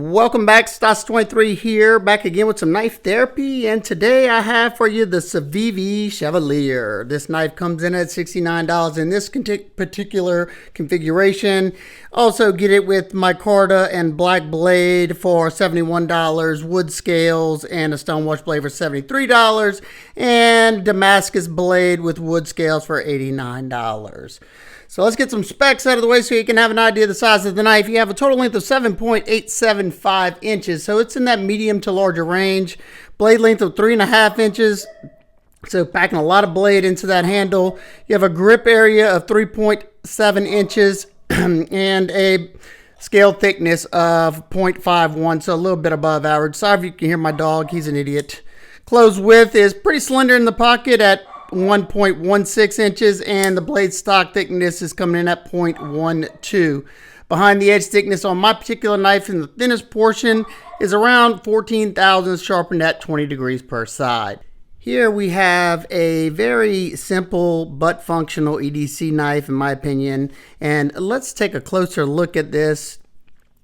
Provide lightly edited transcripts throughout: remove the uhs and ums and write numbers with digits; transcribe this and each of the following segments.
Welcome back, Stas23 here, back again with some knife therapy, and today I have for you the Civivi Chevalier. This knife comes in at $69 in this particular configuration. Also get it with micarta and black blade for $71, wood scales and a stonewash blade for $73, and Damascus blade with wood scales for $89. So let's get some specs out of the way so you can have an idea of the size of the knife. You have a total length of 7.875 inches, so it's in that medium to larger range. Blade length of 3.5 inches, so packing a lot of blade into that handle. You have a grip area of 3.7 inches and a scale thickness of 0.51, so a little bit above average. Sorry if you can hear my dog, he's an idiot. Closed width is pretty slender in the pocket at 1.16 inches, and the blade stock thickness is coming in at 0.12. Behind the edge thickness on my particular knife in the thinnest portion is around 14 thousandths, sharpened at 20 degrees per side. Here we have a very simple but functional EDC knife in my opinion, and let's take a closer look at this.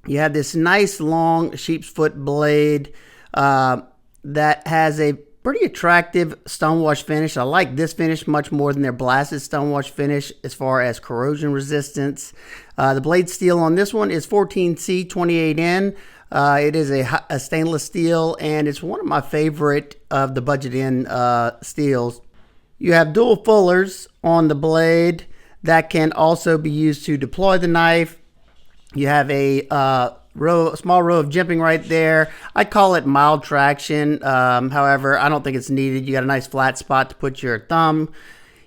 You have this nice long sheep's foot blade that has a pretty attractive stonewash finish. I like this finish much more than their blasted stonewash finish as far as corrosion resistance. The blade steel on this one is 14C28N. It is a stainless steel, and it's one of my favorite of the budget-in steels. You have dual fullers on the blade that can also be used to deploy the knife. You have a small row of jimping right there. I call it mild traction. However, I don't think it's needed. You got a nice flat spot to put your thumb.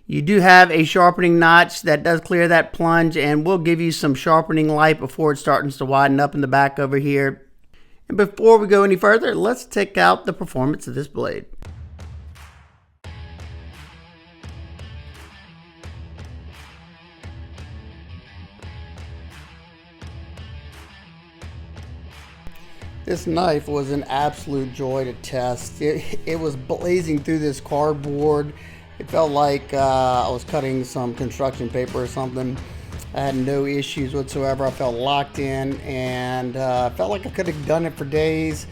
You do have a sharpening notch that does clear that plunge and will give you some sharpening light before it starts to widen up in the back over here. And before we go any further, let's check out the performance of this blade. This knife was an absolute joy to test. It was blazing through this cardboard. It felt like I was cutting some construction paper or something. I had no issues whatsoever. I felt locked in and felt like I could have done it for days.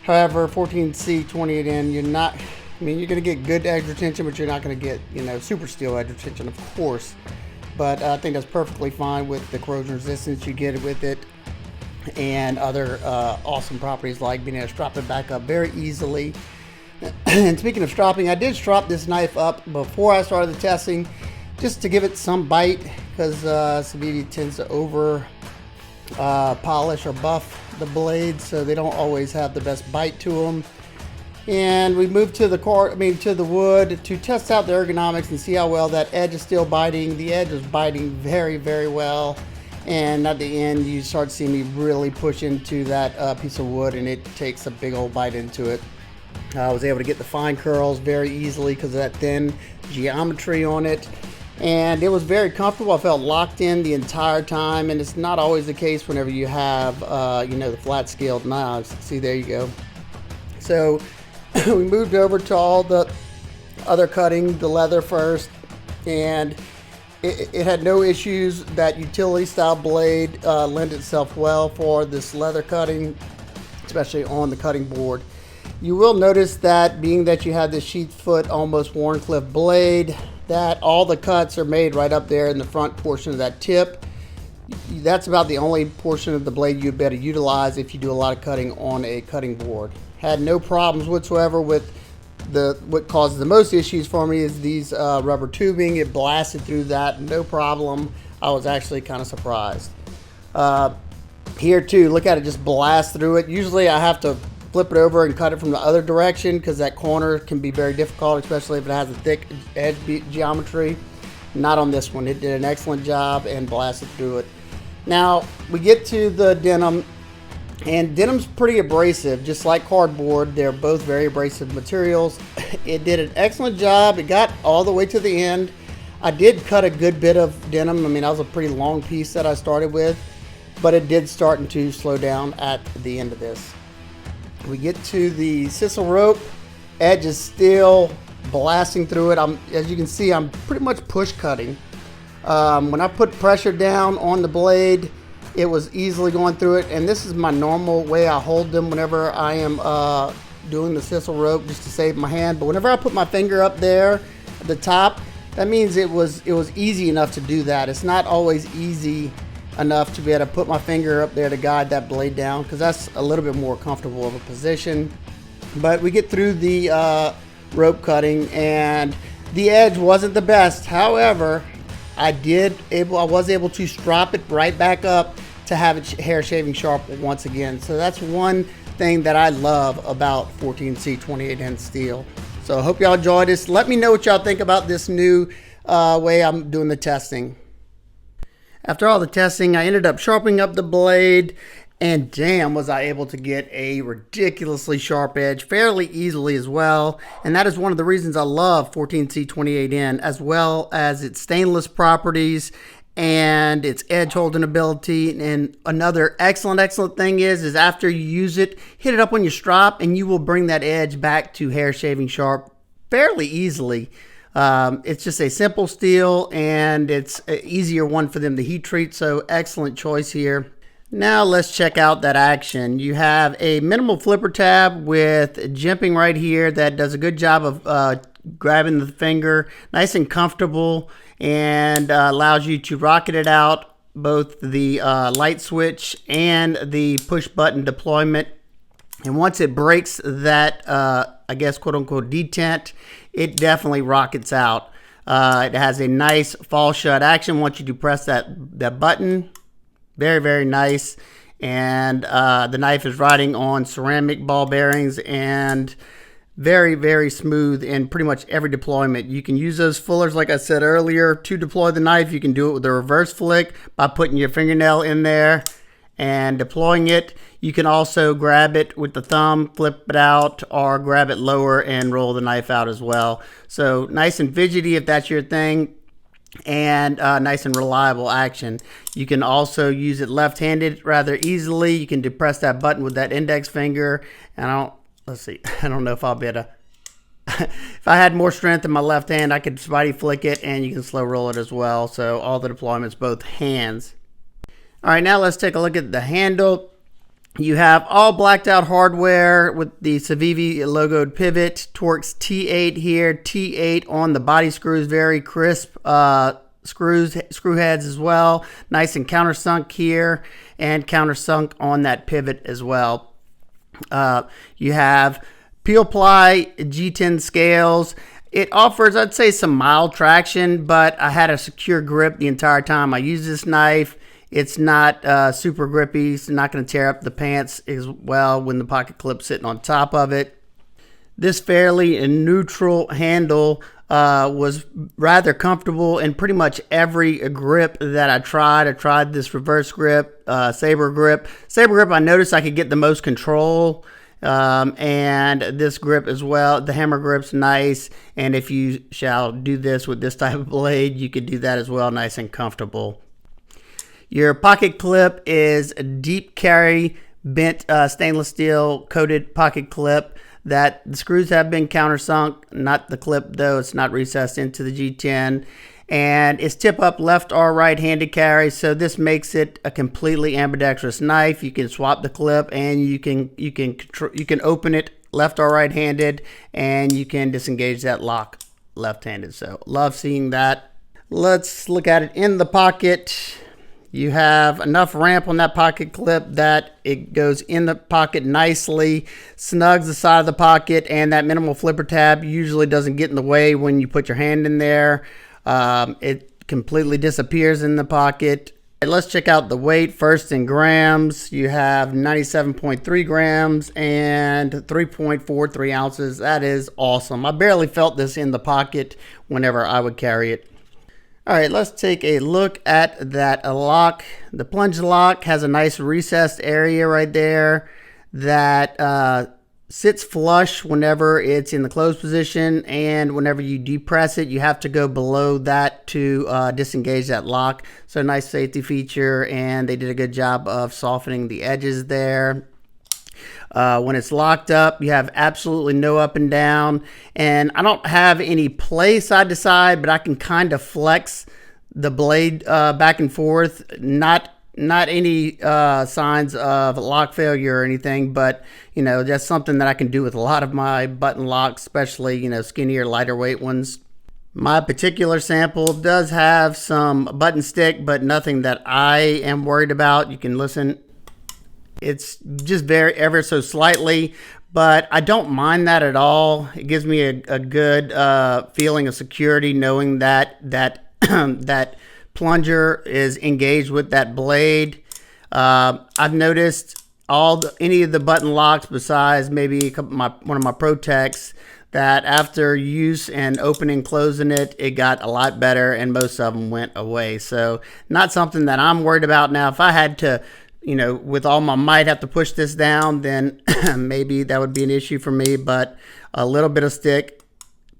However, 14C28N, you're going to get good edge retention, but you're not going to get, super steel edge retention, of course. But I think that's perfectly fine with the corrosion resistance you get with it, and other awesome properties like being able to strap it back up very easily. And speaking of stropping, I did strap this knife up before I started the testing just to give it some bite, because Civivi tends to over polish or buff the blades, so they don't always have the best bite to them. And we moved to the wood to test out the ergonomics and see how well that edge is still biting. The edge was biting very, very well. And at the end, you start seeing me really push into that piece of wood, and it takes a big old bite into it. I was able to get the fine curls very easily because of that thin geometry on it. And it was very comfortable. I felt locked in the entire time, and it's not always the case whenever you have, the flat scaled knives. See, there you go. So we moved over to all the other cutting, the leather first, and it had no issues. That utility style blade lent itself well for this leather cutting, especially on the cutting board. You will notice that being that you have this sheath foot almost Wharncliffe blade, that all the cuts are made right up there in the front portion of that tip. That's about the only portion of the blade you'd better utilize if you do a lot of cutting on a cutting board. Had no problems whatsoever with what causes the most issues for me is these rubber tubing. It blasted through that, no problem. I was actually kind of surprised. Here too, look at it just blast through it. Usually I have to flip it over and cut it from the other direction because that corner can be very difficult, especially if it has a thick edge geometry. Not on this one. It did an excellent job and blasted through it. Now we get to the denim. And denim's pretty abrasive, just like cardboard. They're both very abrasive materials. It did an excellent job. It got all the way to the end. I did cut a good bit of denim. That was a pretty long piece that I started with, but it did start to slow down at the end of this. We get to the sisal rope. Edge is still blasting through it. As you can see, I'm pretty much push cutting. When I put pressure down on the blade, It was easily going through it, and this is my normal way I hold them whenever I am doing the sisal rope, just to save my hand. But whenever I put my finger up there at the top, that means it was easy enough to do that. It's not always easy enough to be able to put my finger up there to guide that blade down, because that's a little bit more comfortable of a position. But we get through the rope cutting, and the edge wasn't the best. However, I was able to strop it right back up to have it hair shaving sharp once again. So that's one thing that I love about 14C 28N steel. So I hope y'all enjoyed this. Let me know what y'all think about this new way I'm doing the testing. After all the testing, I ended up sharpening up the blade, and damn, was I able to get a ridiculously sharp edge fairly easily as well. And that is one of the reasons I love 14C 28N, as well as its stainless properties and its edge holding ability. And another excellent thing is after you use it, hit it up on your strop and you will bring that edge back to hair shaving sharp fairly easily. It's just a simple steel, and it's an easier one for them to heat treat, so excellent choice here. Now let's check out that action. You have a minimal flipper tab with jimping right here that does a good job of grabbing the finger, nice and comfortable, and allows you to rocket it out, both the light switch and the push button deployment. And once it breaks that, I guess, quote unquote, detent, it definitely rockets out. It has a nice fall shut action once you do press that button. Very nice. And the knife is riding on ceramic ball bearings, and very smooth in pretty much every deployment. You can use those fullers, like I said earlier, to deploy the knife. You can do it with a reverse flick by putting your fingernail in there and deploying it. You can also grab it with the thumb, flip it out, or grab it lower and roll the knife out as well. So nice and fidgety if that's your thing, and nice and reliable action. You can also use it left-handed rather easily. You can depress that button with that index finger, and I don't know if I'll be able to if I had more strength in my left hand, I could spidey flick it, and you can slow roll it as well. So all the deployments, both hands. All right, now let's take a look at the handle. You have all blacked out hardware with the Civivi logoed pivot, Torx T8 here, T8 on the body screws, very crisp screw heads as well. Nice and countersunk here, and countersunk on that pivot as well. You have peel ply G10 scales. It offers, I'd say, some mild traction, but I had a secure grip the entire time I used this knife. It's not super grippy. It's not going to tear up the pants as well when the pocket clip's sitting on top of it. This fairly neutral handle was rather comfortable in pretty much every grip that I tried. I tried this reverse grip, saber grip. Saber grip, I noticed I could get the most control, and this grip as well. The hammer grip's nice, and if you shall do this with this type of blade, you could do that as well, nice and comfortable. Your pocket clip is a deep carry bent stainless steel coated pocket clip that the screws have been countersunk, not the clip though, it's not recessed into the G10, and it's tip up left or right handed carry, so this makes it a completely ambidextrous knife. You can swap the clip, and you can open it left or right handed, and you can disengage that lock left handed. So love seeing that. Let's look at it in the pocket. You have enough ramp on that pocket clip that it goes in the pocket nicely, snugs the side of the pocket, and that minimal flipper tab usually doesn't get in the way when you put your hand in there. It completely disappears in the pocket. Let's check out the weight first in grams. You have 97.3 grams and 3.43 ounces. That is awesome. I barely felt this in the pocket whenever I would carry it. All right, let's take a look at that lock. The plunge lock has a nice recessed area right there that sits flush whenever it's in the closed position, and whenever you depress it, you have to go below that to disengage that lock. So nice safety feature, and they did a good job of softening the edges there. When it's locked up, you have absolutely no up and down, and I don't have any play side to side, but I can kind of flex the blade back and forth, not Not any signs of lock failure or anything, but that's something that I can do with a lot of my button locks, especially skinnier, lighter weight ones. My particular sample does have some button stick, but nothing that I am worried about. You can listen. It's just very ever so slightly, but I don't mind that at all. It gives me a good feeling of security knowing that that plunger is engaged with that blade. I've noticed any of the button locks besides maybe one of my Protects that after use and opening closing it got a lot better and most of them went away. So not something that I'm worried about. Now if I had to with all my might have to push this down, then maybe that would be an issue for me, but a little bit of stick,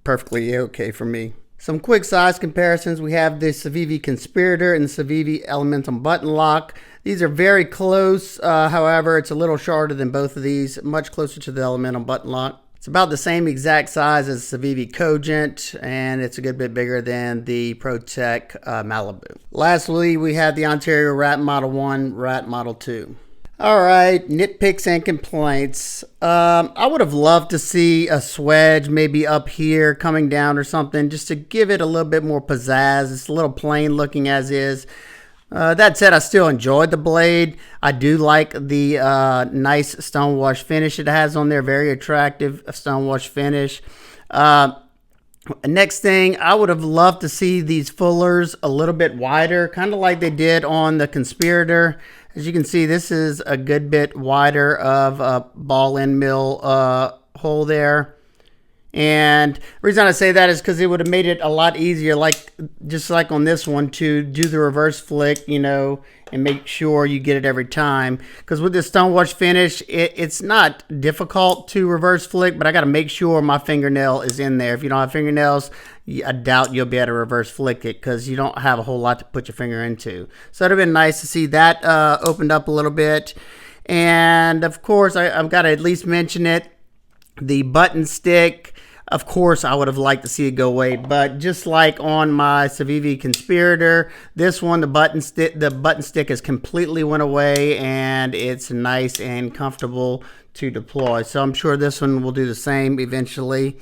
perfectly okay for me. Some quick size comparisons. We have the Civivi Conspirator and the Civivi Elementum button lock. These are very close. However, it's a little shorter than both of these, much closer to the Elementum button lock. It's about the same exact size as Civivi Cogent, and it's a good bit bigger than the ProTech Malibu. Lastly, we have the Ontario Rat Model 1, Rat Model 2. All right, nitpicks and complaints. I would have loved to see a swedge maybe up here coming down or something just to give it a little bit more pizzazz. It's a little plain looking as is. That said, I still enjoyed the blade. I do like the nice stonewash finish it has on there. Very attractive stonewash finish. Next thing, I would have loved to see these fullers a little bit wider, kind of like they did on the Conspirator. As you can see, this is a good bit wider of a ball end mill hole there. And the reason I say that is because it would have made it a lot easier, just like on this one, to do the reverse flick, and make sure you get it every time. Because with this stonewash finish, it's not difficult to reverse flick, but I got to make sure my fingernail is in there. If you don't have fingernails, I doubt you'll be able to reverse flick it because you don't have a whole lot to put your finger into. So it would have been nice to see that opened up a little bit. And of course, I've got to at least mention it. The button stick, of course, I would have liked to see it go away, but just like on my Civivi Conspirator, this one, the button stick has completely went away, and it's nice and comfortable to deploy. So I'm sure this one will do the same eventually.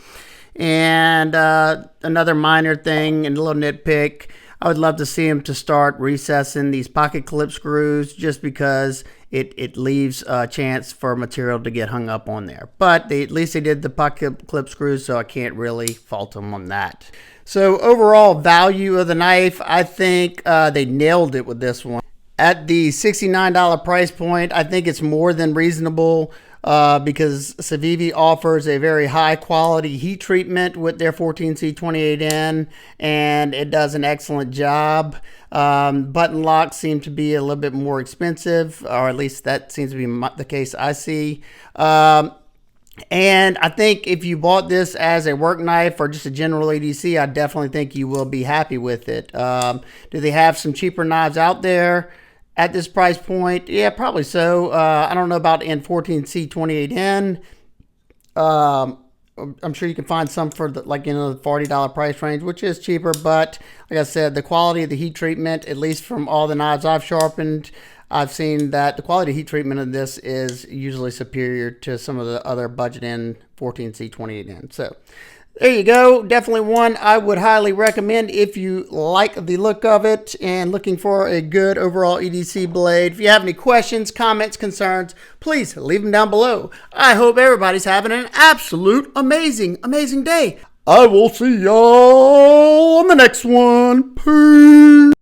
And another minor thing and a little nitpick, I would love to see them to start recessing these pocket clip screws just because it leaves a chance for material to get hung up on there. But at least they did the pocket clip screws, so I can't really fault them on that. So overall value of the knife, I think they nailed it with this one. At the $69 price point, I think it's more than reasonable because Civivi offers a very high quality heat treatment with their 14C28N, and it does an excellent job. Button locks seem to be a little bit more expensive, or at least that seems to be the case I see. And I think if you bought this as a work knife or just a general EDC, I definitely think you will be happy with it. Do they have some cheaper knives out there at this price point? Yeah, probably so. I don't know about N14C28N. I'm sure you can find some for the $40 price range, which is cheaper. But like I said, the quality of the heat treatment, at least from all the knives I've sharpened, I've seen that the quality of heat treatment of this is usually superior to some of the other budget N 14C28N. So there you go. Definitely one I would highly recommend if you like the look of it and looking for a good overall EDC blade. If you have any questions, comments, concerns, please leave them down below. I hope everybody's having an absolute amazing day. I will see y'all on the next one. Peace.